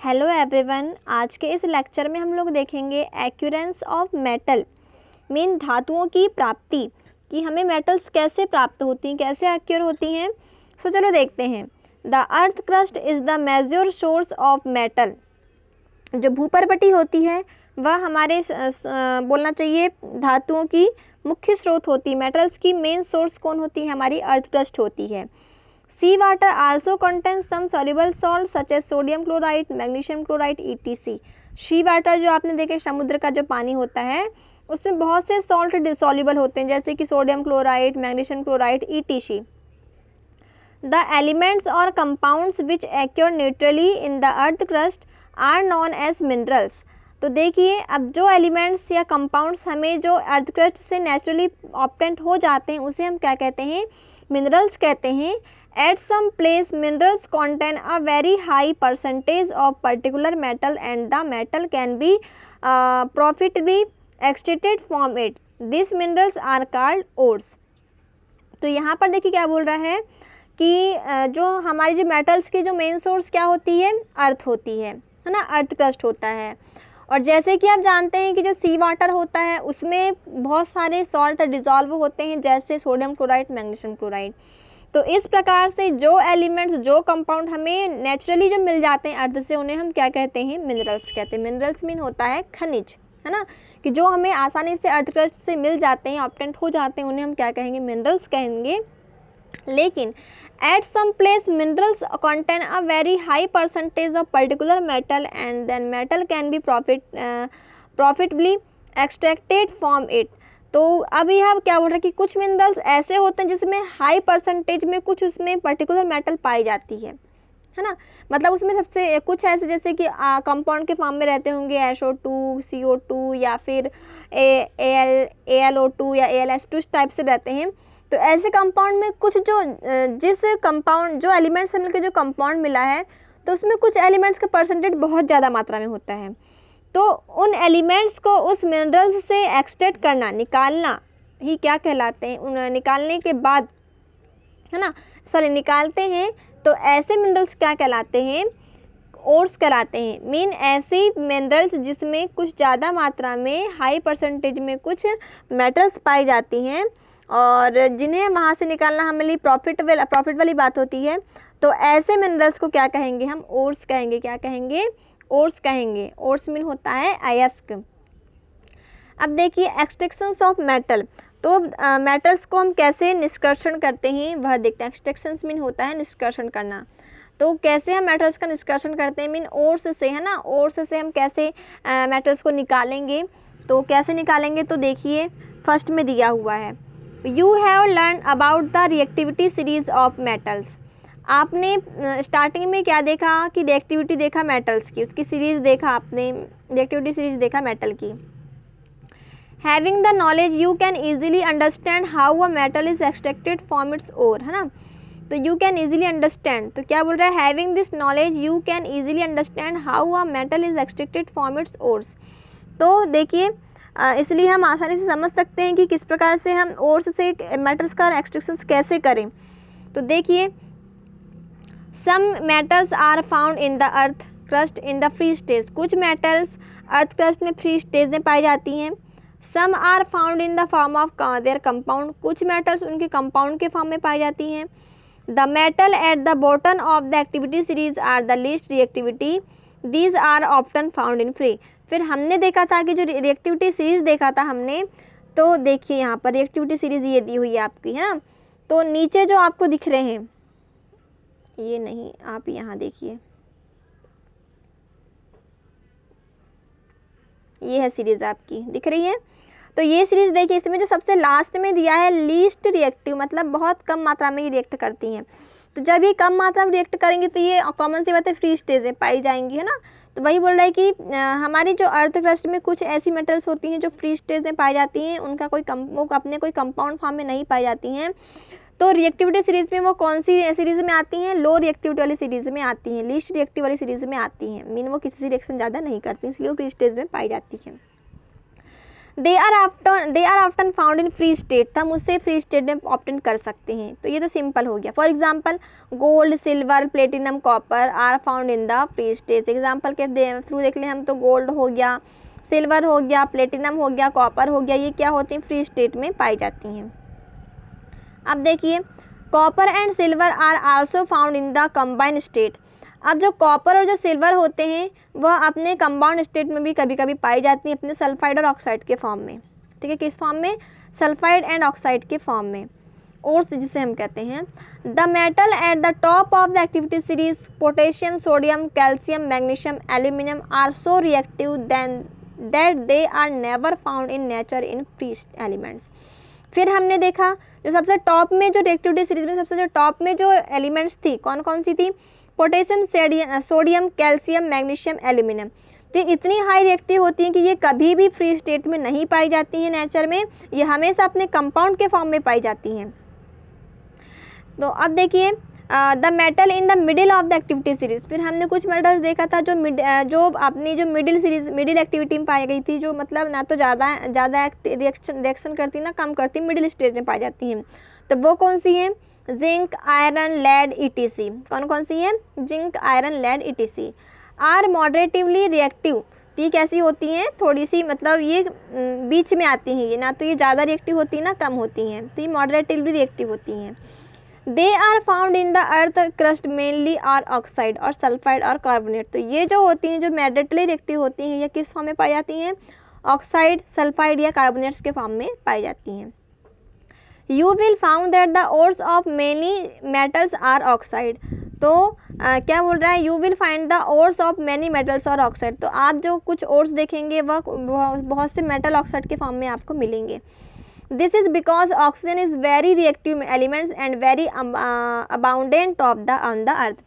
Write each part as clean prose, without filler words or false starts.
Hello everyone, आज के इस लेक्चर में हम लोग देखेंगे एक्यूरेंस ऑफ मेटल, मीन धातुओं की प्राप्ति, कि हमें मेटल्स कैसे प्राप्त होती हैं, कैसे एक्यूर होती हैं। सो चलो देखते हैं। The earth crust is the major source of metal. जो भूपर्वटी होती है वह हमारे बोलना चाहिए धातुओं की मुख्य स्रोत होती है। मेटल्स की मेन सोर्स कौन होती है? हमारी अर्थ क्रस्ट होती है। Sea water also contains some soluble salt such as sodium chloride, magnesium chloride ETC। Sea water जो आपने देखे समुद्र का जो पानी होता है उसमें बहुत से सॉल्ट डिसॉल्युबल होते हैं, जैसे कि sodium chloride, magnesium chloride, ETC। The elements और compounds which occur naturally in the earth crust are known as minerals. तो देखिए, अब जो एलिमेंट्स या कंपाउंड्स हमें जो अर्थ क्रस्ट से नेचुरली ऑब्टेंट हो जाते हैं उसे हम क्या कहते हैं? मिनरल्स कहते हैं। At some place, minerals contain a very high percentage of particular metal and the metal can be profitably extracted from it. These minerals are called ores. तो यहाँ पर देखिए क्या बोल रहा है कि जो हमारी जो मेटल्स की जो मेन सोर्स क्या होती है? अर्थ होती है ना, अर्थ क्रस्ट होता है। और जैसे कि आप जानते हैं कि जो सी वाटर होता है उसमें बहुत सारे सॉल्ट डिजॉल्व होते हैं, जैसे सोडियम क्लोराइड, मैग्नीशियम क्लोराइड। तो इस प्रकार से जो एलिमेंट्स, जो कंपाउंड हमें नेचुरली जो मिल जाते हैं अर्थ से, उन्हें हम क्या कहते हैं? मिनरल्स कहते हैं। मिनरल्स मीन होता है खनिज, है ना, कि जो हमें आसानी से अर्थ क्रस्ट से मिल जाते हैं, ऑब्टेंट हो जाते हैं, उन्हें हम क्या कहेंगे? मिनरल्स कहेंगे। लेकिन at some place minerals contain a very high percentage of particular metal and then metal can be profitably extracted from it. तो अब यह क्या बोल रहा है कि कुछ मिनरल्स ऐसे होते हैं जिसमें हाई परसेंटेज में कुछ उसमें पर्टिकुलर मेटल पाई जाती है ना। मतलब उसमें सबसे कुछ ऐसे जैसे कि कंपाउंड के फॉर्म में रहते होंगे, SO2, CO2 या फिर ALO2 या ALS2 इस टाइप से रहते हैं। तो ऐसे कंपाउंड में कुछ जो जिस कंपाउंड जो एलिमेंट्स से मिलकर जो कंपाउंड मिला है तो उसमें कुछ एलिमेंट्स का परसेंटेज बहुत ज़्यादा मात्रा में होता है। तो उन एलिमेंट्स को उस मिनरल्स से एक्सट्रैक्ट करना, निकालना ही क्या कहलाते हैं? उन निकालने के बाद, है ना, निकालते हैं तो ऐसे मिनरल्स क्या कहलाते हैं? ओर्स कहलाते हैं। मीन ऐसे मिनरल्स जिसमें कुछ ज़्यादा मात्रा में हाई परसेंटेज में कुछ मेटल्स पाई जाती हैं और जिन्हें वहाँ से निकालना हमारे लिए प्रॉफिट वाली बात होती है। तो ऐसे मिनरल्स को क्या कहेंगे? हम ओर्स कहेंगे। क्या कहेंगे? ओर्स कहेंगे। ओर्स मीन होता है अयस्क। अब देखिए एक्सट्रैक्शंस ऑफ मेटल। तो मेटल्स को हम कैसे निष्कर्षण करते हैं वह देखते हैं। एक्सट्रैक्शंस मीन होता है निष्कर्षण करना। तो कैसे हम मेटल्स का निष्कर्षण करते हैं? मीन ओर्स से, है ना। ओर्स से हम कैसे मेटल्स को निकालेंगे? तो कैसे निकालेंगे? तो देखिए फर्स्ट में दिया हुआ है, you have learn about the reactivity series of metals. आपने स्टार्टिंग में क्या देखा कि रिएक्टिविटी देखा मेटल्स की, उसकी सीरीज़ देखा आपने, रिएक्टिविटी सीरीज़ देखा मेटल की। Having the knowledge you can easily understand how a metal is extracted from its ore, है ना। तो यू कैन ईजिली अंडरस्टैंड, तो क्या बोल रहा है? Having this knowledge you can easily understand how a metal is extracted from it's ores. तो देखिए इसलिए हम आसानी से समझ सकते हैं कि किस प्रकार से हम ओर्स से मेटल्स का एक्सट्रैक्शन कैसे करें। तो देखिए, some metals are found in the earth crust in the free stage. कुछ मेटल्स अर्थ क्रस्ट में फ्री स्टेज में पाई जाती हैं। Some are found in the form of their compound. कुछ मेटल्स उनके कंपाउंड के फॉर्म में पाई जाती हैं। The metal at the bottom of the activity series are the least reactivity, these are often found in free. फिर हमने देखा था कि जो रिएक्टिविटी सीरीज देखा था हमने, तो देखिए यहाँ पर रिएक्टिविटी सीरीज ये दी हुई है आपकी, है ना। तो नीचे जो आपको दिख रहे हैं, ये नहीं, आप यहाँ देखिए, ये है सीरीज आपकी दिख रही है। तो ये सीरीज देखिए, इसमें जो सबसे लास्ट में दिया है लीस्ट रिएक्टिव, मतलब बहुत कम मात्रा में ये रिएक्ट करती हैं। तो जब ये कम मात्रा में रिएक्ट करेंगी तो ये कॉमन सी बात है फ्री स्टेज में पाई जाएंगी, है ना। तो वही बोल रहा है कि हमारी जो अर्थ क्रस्ट में कुछ ऐसी मेटल्स होती हैं जो फ्री स्टेज में पाई जाती हैं, उनका वो अपने कोई कंपाउंड फॉर्म में नहीं पाई जाती हैं। तो रिएक्टिविटी सीरीज में वो कौन सी सीरीज में आती हैं? लो रिएक्टिविटी वाली सीरीज में आती हैं, लीस्ट रिएक्टिव वाली सीरीज में आती हैं। मीन वो किसी से रिएक्शन ज़्यादा नहीं करती, इसलिए वो फ्री स्टेज में पाई जाती हैं। They are often found in free state, तो हम उससे फ्री स्टेट में ऑप्टेन कर सकते हैं। तो ये तो सिंपल हो गया। For example gold, silver, platinum, copper are found in the free state. Example के थ्रू देख लें हम, तो गोल्ड हो गया, सिल्वर हो गया, प्लेटिनम हो गया, कॉपर हो गया, ये क्या होती हैं, फ्री स्टेट में पाई जाती हैं। अब देखिए copper and silver are also found in the combined state. अब जो कॉपर और जो सिल्वर होते हैं वह अपने कंपाउंड स्टेट में भी कभी कभी पाई जाती हैं, अपने सल्फाइड और ऑक्साइड के फॉर्म में। ठीक है, किस फॉर्म में, सल्फाइड एंड ऑक्साइड के फॉर्म में, ओर्स जिसे हम कहते हैं। The metal at the top of the activity series potassium, sodium, calcium, magnesium, aluminium are so reactive then that they are never found in nature in free elements. फिर हमने देखा जो सबसे टॉप में, जो रिएक्टिविटी सीरीज में सबसे जो टॉप में जो एलिमेंट्स थी कौन कौन सी थी, potassium, sodium, calcium, magnesium, aluminium. तो इतनी हाई रिएक्टिव होती हैं कि ये कभी भी फ्री स्टेट में नहीं पाई जाती हैं नेचर में, ये हमेशा अपने कंपाउंड के फॉर्म में पाई जाती हैं। तो अब देखिए the metal in the middle of the activity series. फिर हमने कुछ मेटल्स देखा था जो अपनी जो मिडिल एक्टिविटी में पाई गई थी, जो मतलब ना तो ज़्यादा रिएक्शन करती ना कम करती, मिडिल स्टेज में पाई जाती हैं। तो वो कौन सी हैं, जिंक, आयरन, लेड, ईटीसी। कौन कौन सी हैं, zinc, iron, lead, etc. Are moderately reactive, ये कैसी होती हैं, थोड़ी सी मतलब ये बीच में आती हैं, ये ना तो ये ज़्यादा रिएक्टिव होती है ना कम होती हैं, तो ये मॉडरेटिवली रिएक्टिव होती हैं। They are found in the earth crust mainly are oxide और सल्फाइड और कार्बोनेट। तो ये जो होती हैं, जो मॉडरेटली रिएक्टिव होती हैं, ये किस फॉर्म में पाई जाती हैं, ऑक्साइड, सल्फाइड या कार्बोनेट्स के फॉर्म में पाई जाती हैं। You will found that the ores of many metals are oxide। तो क्या बोल रहा है, you will find the ores of many metals are oxide। तो आप जो कुछ ores देखेंगे वह बहुत से मेटल ऑक्साइड के फॉर्म में आपको मिलेंगे। This is because oxygen is very reactive elements and very abundant on the earth।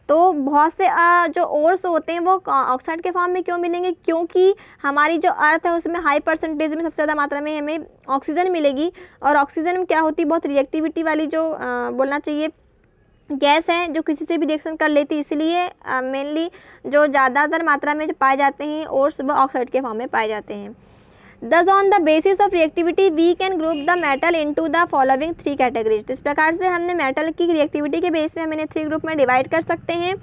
तो बहुत से जो ओर्स होते हैं वो ऑक्साइड के फॉर्म में क्यों मिलेंगे, क्योंकि हमारी जो अर्थ है उसमें हाई परसेंटेज में सबसे ज़्यादा मात्रा में हमें ऑक्सीजन मिलेगी, और ऑक्सीजन में क्या होती है, बहुत रिएक्टिविटी वाली जो बोलना चाहिए गैस है, जो किसी से भी रिएक्शन कर लेती है, इसलिए मेनली जो ज़्यादातर मात्रा में जो पाए जाते हैं ओर्स वो ऑक्साइड के फॉर्म में पाए जाते हैं। Thus on the basis of reactivity we can group the metal into the following 3 categories। तो इस प्रकार से हमने मेटल की रिएक्टिविटी के बेस में हम इन्हें 3 ग्रुप में डिवाइड कर सकते हैं।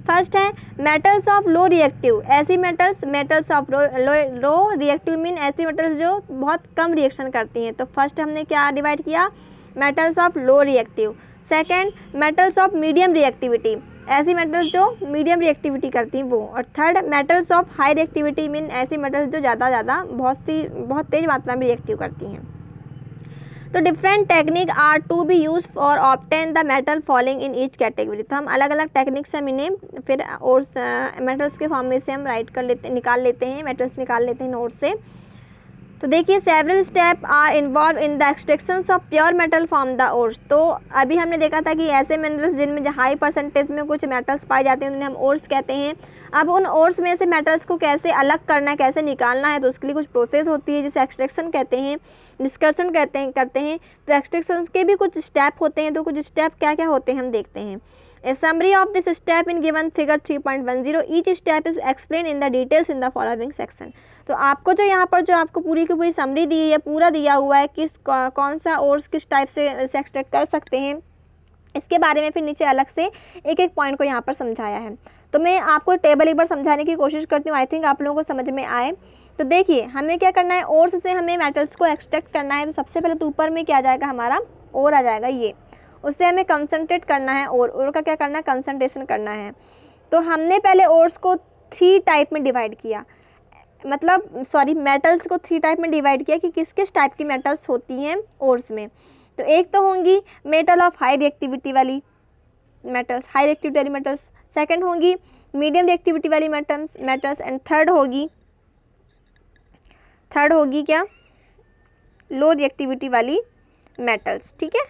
फर्स्ट है मेटल्स ऑफ लो रिएक्टिव, ऐसी metals of low reactive mean ऐसी मेटल्स जो बहुत कम रिएक्शन करती हैं। तो फर्स्ट हमने क्या डिवाइड किया, metals of low reactive. Second metals of medium reactivity, ऐसी मेटल्स जो मीडियम रिएक्टिविटी करती हैं वो। और third metals of high reactivity mean ऐसी मेटल्स जो ज़्यादा बहुत तेज़ मात्रा में रिएक्टिव करती हैं। तो different technique are to be use for obtain the metal following in each category. तो हम अलग अलग टेक्निक से हम इन्हें फिर और मेटल्स के फॉर्म में से हम निकाल लेते हैं, मेटल्स निकाल लेते हैं नोट से। तो देखिए several step are involve in the extractions of pure metal from the ores. तो अभी हमने देखा था कि ऐसे मिनरल्स जिनमें हाई परसेंटेज में कुछ मेटल्स पाए जाते हैं उन्हें हम ओर्स कहते हैं। अब उन ओर्स में से मेटल्स को कैसे अलग करना है, कैसे निकालना है, तो उसके लिए कुछ प्रोसेस होती है जिसे एक्सट्रैक्शन कहते हैं, डिस्कशन करते हैं। तो एक्सट्रैक्शन के भी कुछ स्टेप होते हैं, तो कुछ स्टेप क्या क्या होते हैं हम देखते हैं। A summary of this step in given figure 3.10, each step is explained in the details in the following section। तो आपको जो यहाँ पर जो आपको पूरी की पूरी समरी दी है, पूरा दिया हुआ है किस कौन सा ओर्स किस टाइप से एक्सट्रैक्ट कर सकते हैं, इसके बारे में फिर नीचे अलग से एक एक पॉइंट को यहाँ पर समझाया है। तो मैं आपको टेबल एक बार समझाने की कोशिश करती हूँ, आई थिंक आप लोगों को समझ में आए। तो देखिए हमें क्या करना है, ओर्स से हमें मेटल्स को एक्सट्रैक्ट करना है। तो सबसे पहले तो ऊपर में क्या आ जाएगा, हमारा ओर आ जाएगा, ये उससे हमें कंसंट्रेट करना है, और का क्या करना है, कंसंट्रेशन करना है। तो हमने पहले ओर्स को 3 टाइप में डिवाइड किया, मतलब सॉरी मेटल्स को 3 टाइप में डिवाइड किया कि किस किस टाइप की मेटल्स होती हैं ओर्स में। तो एक तो होंगी मेटल ऑफ हाई रिएक्टिविटी वाली मेटल्स, हाई रिएक्टिविटी वाली मेटल्स। सेकंड होंगी मीडियम रिएक्टिविटी वाली मेटल्स एंड थर्ड होगी क्या, लो रिएक्टिविटी वाली मेटल्स। ठीक है,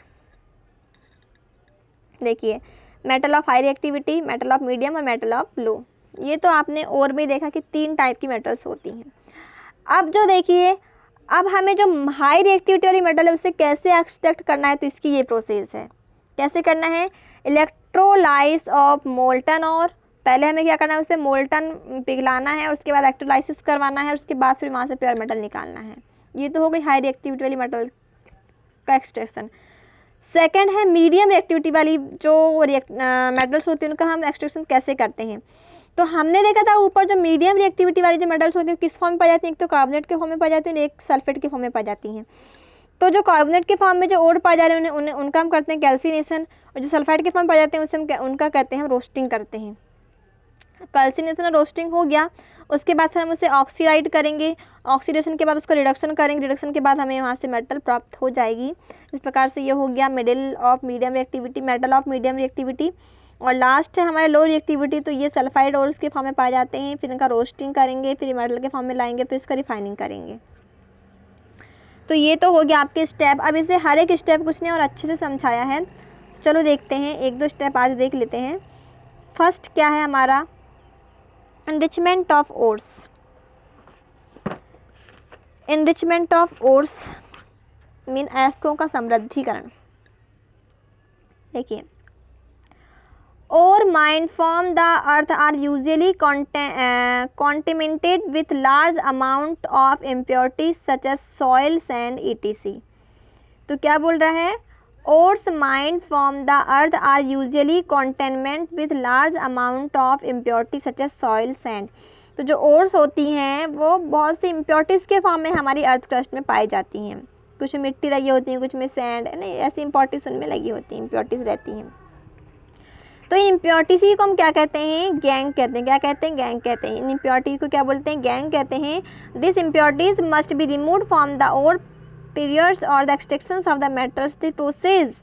देखिए metal of high reactivity, metal of medium और मेटल ऑफ लो। ये तो आपने और भी देखा कि 3 टाइप की मेटल्स होती हैं। अब जो देखिए, अब हमें जो हाई रिएक्टिविटी वाली मेटल है उसे कैसे एक्सट्रैक्ट करना है, तो इसकी ये प्रोसेस है। कैसे करना है, इलेक्ट्रोलाइस ऑफ मोल्टन और, पहले हमें क्या करना है, उसे मोल्टन पिघलाना है और उसके बाद इलेक्ट्रोलाइसिस करवाना है, उसके बाद फिर वहाँ से प्योर मेटल निकालना है। ये तो हो गई हाई रिएक्टिविटी वाली मेटल का एक्सट्रैक्शन। सेकंड है मीडियम रिएक्टिविटी वाली जो मेटल्स होती हैं उनका हम एक्सट्रैक्शन कैसे करते हैं। तो हमने देखा था ऊपर जो मीडियम रिएक्टिविटी वाली जो मेटल्स होती हैं किस फॉर्म में पाई जाती हैं, एक तो कार्बोनेट के फॉर्म में पाई जाती हैं, एक सल्फेट के फॉर्म में पाई जाती हैं। तो जो कार्बोनेट के फॉर्म में जो ओर पाए जा रहे हैं उनका हम करते हैं कैल्सिनेशन, और जो सल्फाइड के फॉर्म पाए जाते हैं उससे हम उनका कहते हैं हम रोस्टिंग करते हैं। कैल्सिनेशन और रोस्टिंग हो गया, उसके बाद फिर हम उसे ऑक्सीडाइड करेंगे, ऑक्सीडेशन के बाद उसका रिडक्शन करेंगे, रिडक्शन के बाद हमें वहाँ से मेटल प्राप्त हो जाएगी। इस प्रकार से ये हो गया middle of medium reactivity, metal of medium reactivity. और लास्ट है हमारे लो रिएक्टिविटी, तो ये सल्फाइड और उसके फॉर्म में पाए जाते हैं, फिर इनका रोस्टिंग करेंगे, फिर मेटल के फॉर्म में लाएंगे, फिर इसका रिफाइनिंग करेंगे। तो ये तो हो गया आपके स्टेप। अब इसे हर एक स्टेप कुछ ने और अच्छे से समझाया है, तो चलो देखते हैं, एक दो स्टेप आज देख लेते हैं। फर्स्ट क्या है हमारा, enrichment of ores. Enrichment of ores mean अयस्कों का समृद्धिकरण। देखिए, ore mine from the earth are usually contaminated with large amount of impurities such as soil, sand, etc. तो क्या बोल रहा है, ores mined from the earth are usually contaminated with large amount of impurities such as soil, sand. तो जो ores होती हैं वो बहुत सी impurities के फॉर्म में हमारी अर्थ क्रस्ट में पाई जाती हैं। कुछ में मिट्टी लगी होती है, कुछ में सैंड, नहीं ऐसी impurities उनमें लगी होती हैं, impurities रहती हैं। तो इन इम्प्योरिटीज को हम क्या कहते हैं, गैंग कहते हैं। क्या कहते हैं, गैंग कहते हैं। इन इम्प्योरिटीज को क्या बोलते हैं, गैंग कहते हैं। This impurities must be removed from the ore periods और the extractions of the metals. The process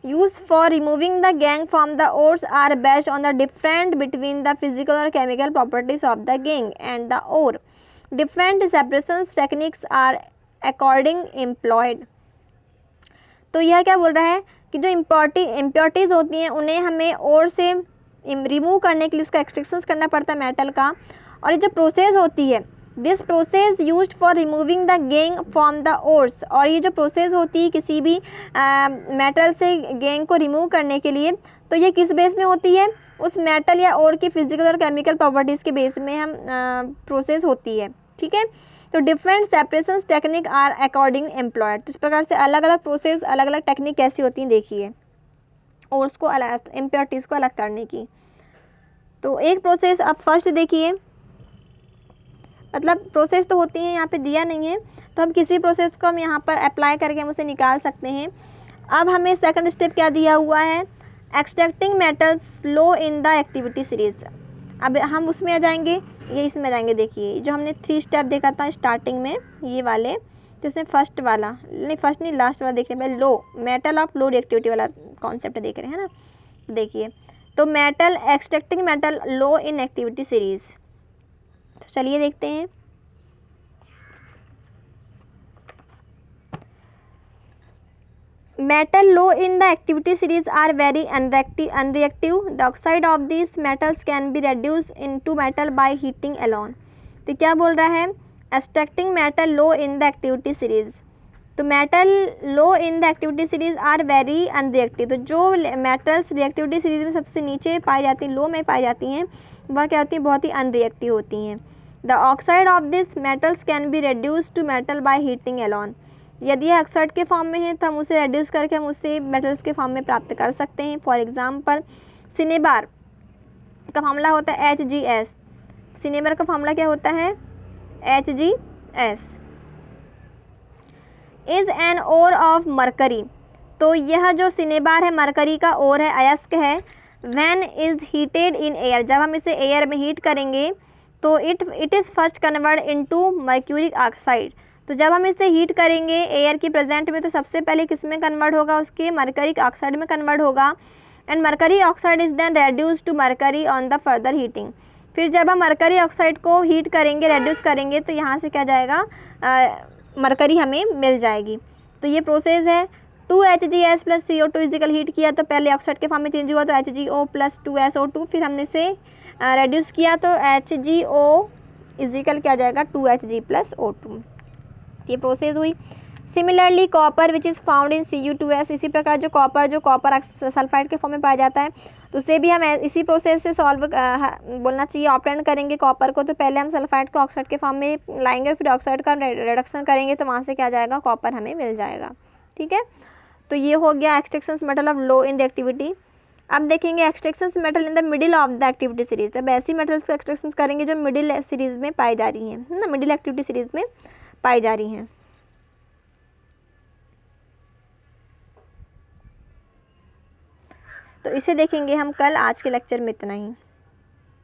used for removing the gang from the ores are based on the difference between the physical or chemical properties of the gang and the ore. Different separation techniques are according employed. तो यह क्या बोल रहा है कि जो impurities होती हैं उन्हें हमें ओर से रिमूव करने के लिए उसका एक्सट्रैक्शंस करना पड़ता है मेटल का। और ये जो प्रोसेस होती है, this process used for removing the gang from the ores. और ये जो प्रोसेस होती है किसी भी मेटल से गैंग को रिमूव करने के लिए, तो ये किस बेस में होती है, उस मेटल या ओर की फिजिकल और केमिकल प्रॉपर्टीज़ के बेस में हम प्रोसेस होती है। ठीक है, तो different separation technique are according employed. तो इस प्रकार से अलग अलग प्रोसेस, अलग अलग टेक्निक कैसी होती हैं देखिए, और उसको अलग, इम्प्योरिटीज़ को अलग करने की। तो एक प्रोसेस अब फर्स्ट देखिए, मतलब प्रोसेस तो होती है, यहाँ पे दिया नहीं है, तो हम किसी प्रोसेस को हम यहाँ पर अप्लाई करके हम उसे निकाल सकते हैं। अब हमें सेकंड स्टेप क्या दिया हुआ है, extracting metals low in the activity series. अब हम उसमें आ जाएंगे, ये इसमें आ जाएंगे। देखिए जो हमने 3 स्टेप देखा था स्टार्टिंग में, ये वाले, तो इसमें फर्स्ट वाला नहीं, फर्स्ट नहीं लास्ट वाला देख रहे हैं, लो मेटल ऑफ लो रिएक्टिविटी वाला कॉन्सेप्ट देख रहे हैं ना। देखिए, तो metal extracting metal low in activity series. तो चलिए देखते हैं। Metal low in the activity series are very unreactive. The oxide of these metals can be reduced into metal by heating alone. तो क्या बोल रहा है, extracting metal low in the activity series. तो metal low in the activity series are very unreactive. तो जो metals reactivity series में सबसे नीचे पाई जाती हैं, लो में पाई जाती हैं, वह क्या होती हैं, बहुत ही unreactive होती हैं। The oxide of these metals can be reduced to metal by heating alone. यदि यह ऑक्साइड के फॉर्म में है तो हम उसे रेड्यूस करके हम उसे मेटल्स के फॉर्म में प्राप्त कर सकते हैं। फॉर एग्जांपल, सिनेबार का फार्मूला होता है HgS। सिनेबार का फार्मूला क्या होता है, HgS is an ore of mercury. तो यह जो सिनेबार है मरकरी का ओर है, अयस्क है। When is heated in air, जब हम इसे एयर में हीट करेंगे तो it is first convert into mercuric oxide. तो जब हम इसे हीट करेंगे एयर की प्रेजेंट में, तो सबसे पहले किस में कन्वर्ट होगा, उसके मरकरिक ऑक्साइड में कन्वर्ट होगा। And mercury oxide is then reduce to mercury on the further heating. फिर जब हम मरकरी ऑक्साइड को हीट करेंगे, रेड्यूस करेंगे, तो यहाँ से क्या जाएगा, मरकरी हमें मिल जाएगी। तो ये प्रोसेस है। 2HgS plus CO2 is equal heat किया तो पहले ऑक्साइड के फॉर्म में चेंज हुआ, तो HgO प्लस 2SO2। फिर हमने इसे रेड्यूस किया तो HgO इजिकल क्या जाएगा, 2Hg प्लस O2। ये प्रोसेस हुई। Similarly copper which is found in Cu2S, इसी प्रकार जो कॉपर सल्फाइड के फॉर्म में पाया जाता है, तो उसे भी हम इसी प्रोसेस से सॉल्व बोलना चाहिए ऑप्टेन करेंगे कॉपर को। तो पहले हम सल्फाइड को ऑक्साइड के फॉर्म में लाएंगे और फिर ऑक्साइड का रिडक्शन करेंगे, तो वहाँ से क्या जाएगा, कॉपर हमें मिल जाएगा। ठीक है, तो ये हो गया extraction metal of low in reactivity. अब देखेंगे extraction metal in the middle of the activity series. अब ऐसी मेटल्स का एक्सट्रैक्शन करेंगे जो मिडिल सीरीज में पाई जा रही हैं, है ना, मिडिल एक्टिविटी सीरीज में पाई जा रही हैं। तो इसे देखेंगे हम कल। आज के लेक्चर में इतना ही।